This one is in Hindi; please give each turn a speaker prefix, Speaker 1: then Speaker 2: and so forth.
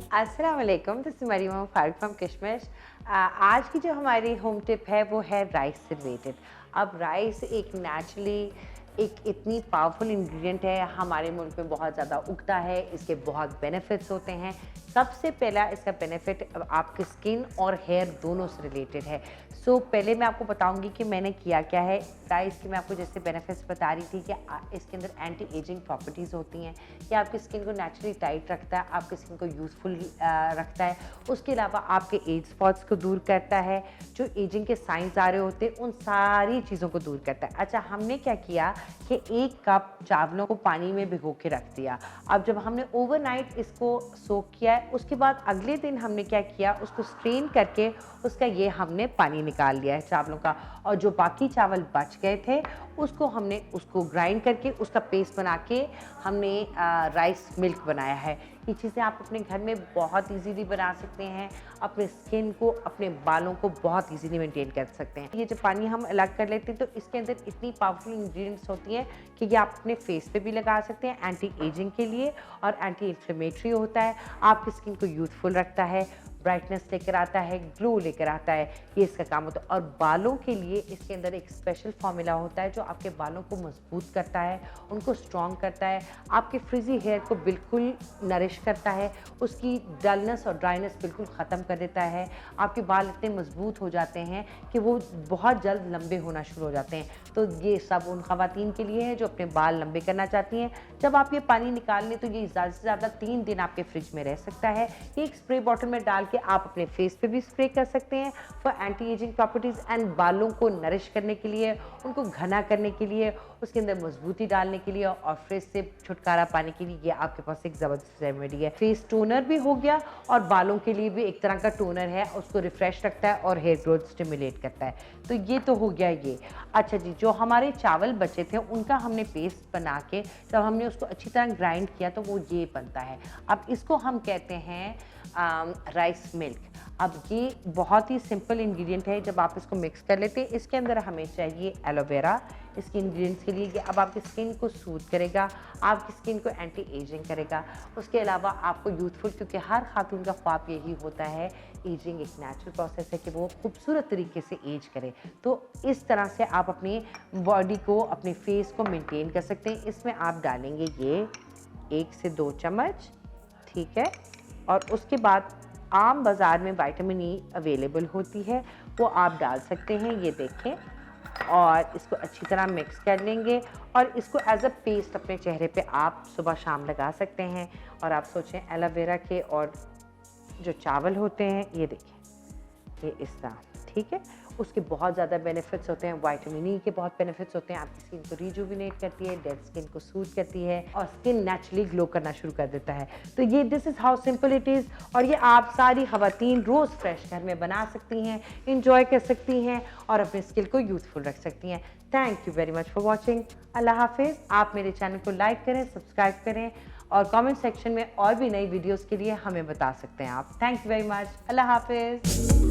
Speaker 1: अस्सलाम वालेकुम, this is Maryam Farooq from Kishmish. आज की जो हमारी होम टिप है वो है राइस से रिलेटेड। अब राइस एक नेचुरली एक इतनी पावरफुल इंग्रेडिएंट है, हमारे मुल्क में बहुत ज़्यादा उगता है, इसके बहुत बेनिफिट्स होते हैं। सबसे पहला इसका बेनिफिट आपके स्किन और हेयर दोनों से रिलेटेड है। सो पहले मैं आपको बताऊंगी कि मैंने किया क्या है। राइस की मैं आपको जैसे बेनिफिट्स बता रही थी कि इसके अंदर एंटी एजिंग प्रॉपर्टीज़ होती हैं, कि आपकी स्किन को नेचुरली टाइट रखता है, आपकी स्किन को यूथफुल रखता है। उसके अलावा आपके एज स्पॉट्स को दूर करता है, जो एजिंग के साइंस आ रहे होते हैं उन सारी चीज़ों को दूर करता है। अच्छा, हमने क्या किया कि 1 कप चावलों को पानी में भिगो के रख दिया। अब जब हमने ओवरनाइट इसको सोक किया है, उसके बाद अगले दिन हमने क्या किया, उसको स्ट्रेन करके उसका ये हमने पानी निकाल लिया है चावलों का, और जो बाकी चावल बच गए थे उसको ग्राइंड करके उसका पेस्ट बना के हमने राइस मिल्क बनाया है। ये चीज़ें आप अपने घर में बहुत इजीली बना सकते हैं, अपने स्किन को, अपने बालों को बहुत इजीली मेंटेन कर सकते हैं। ये जो पानी हम अलग कर लेते हैं तो इसके अंदर इतनी पावरफुल इंग्रेडिएंट्स होती हैं कि ये आप अपने फेस पे भी लगा सकते हैं एंटी एजिंग के लिए, और एंटी इन्फ्लेमेटरी होता है, आपकी स्किन को यूथफुल रखता है, ब्राइटनेस लेकर आता है, ग्लो लेकर आता है, ये इसका काम होता है। और बालों के लिए इसके अंदर एक स्पेशल फार्मूला होता है जो आपके बालों को मजबूत करता है, उनको स्ट्रॉन्ग करता है, आपके फ्रिजी हेयर को बिल्कुल नरिश करता है, उसकी डलनेस और ड्राइनेस बिल्कुल ख़त्म कर देता है। आपके बाल इतने मजबूत हो जाते हैं कि वो बहुत जल्द लंबे होना शुरू हो जाते हैं। तो ये सब उन ख़वातीन के लिए है जो अपने बाल लंबे करना चाहती हैं। जब आप ये पानी निकाल लें तो ये ज़्यादा से ज़्यादा 3 दिन आपके फ्रिज में रह सकता है। ये एक स्प्रे बॉटल में डाल कि आप अपने फेस पे भी स्प्रे कर सकते हैं for anti ageing properties and बालों को नरिश करने के लिए, उनको घना करने के लिए, उसके अंदर मजबूती डालने के लिए और फ्रिज से छुटकारा पाने के लिए ये आपके पास एक ज़बरदस्त रेमेडी है। फेस टोनर भी हो गया और बालों के लिए भी एक तरह का टोनर है, उसको रिफ्रेश रखता है और हेयर ग्रोथ स्टिमुलेट करता है। तो ये तो हो गया ये। अच्छा जी, जो हमारे चावल बचे थे उनका हमने पेस्ट बना के जब हमने उसको अच्छी तरह ग्राइंड किया तो वो ये बनता है। अब इसको हम कहते हैं राइस मिल्क। अब ये बहुत ही सिंपल इंग्रेडिएंट है। जब आप इसको मिक्स कर लेते हैं, इसके अंदर हमें चाहिए एलोवेरा इसके इंग्रेडिएंट्स के लिए। ये अब आपकी स्किन को सूद करेगा, आपकी स्किन को एंटी एजिंग करेगा। उसके अलावा आपको यूथफुल, क्योंकि हर खातून का ख्वाब यही होता है, एजिंग एक नेचुरल प्रोसेस है कि वो खूबसूरत तरीके से एज करे। तो इस तरह से आप अपनी बॉडी को, अपने फेस को मेंटेन कर सकते हैं। इसमें आप डालेंगे ये 1 से 2 चम्मच, ठीक है। और उसके बाद आम बाज़ार में विटामिन ई अवेलेबल होती है, वो आप डाल सकते हैं, ये देखें। और इसको अच्छी तरह मिक्स कर लेंगे और इसको एज अ पेस्ट अपने चेहरे पे आप सुबह शाम लगा सकते हैं। और आप सोचें एलोवेरा के और जो चावल होते हैं, ये देखें, ये इस तरह, ठीक है। उसके बहुत ज़्यादा बेनिफिट्स होते हैं। विटामिन ई के बहुत बेनिफिट्स होते हैं। आपकी स्किन को रिजुविनेट करती है, डेड स्किन को सूद करती है और स्किन नेचुरली ग्लो करना शुरू कर देता है। तो ये this is how simple it is. और ये आप सारी ख़वातीन रोज़ फ्रेश घर में बना सकती हैं, इंजॉय कर सकती हैं और अपने स्किन को यूथफुल रख सकती हैं। Thank you very much for watching. अल्लाह हाफिज़। आप मेरे चैनल को लाइक करें, सब्सक्राइब करें और कमेंट सेक्शन में और भी नई वीडियोज़ के लिए हमें बता सकते हैं आप। Thank you very much. अल्लाह हाफिज़।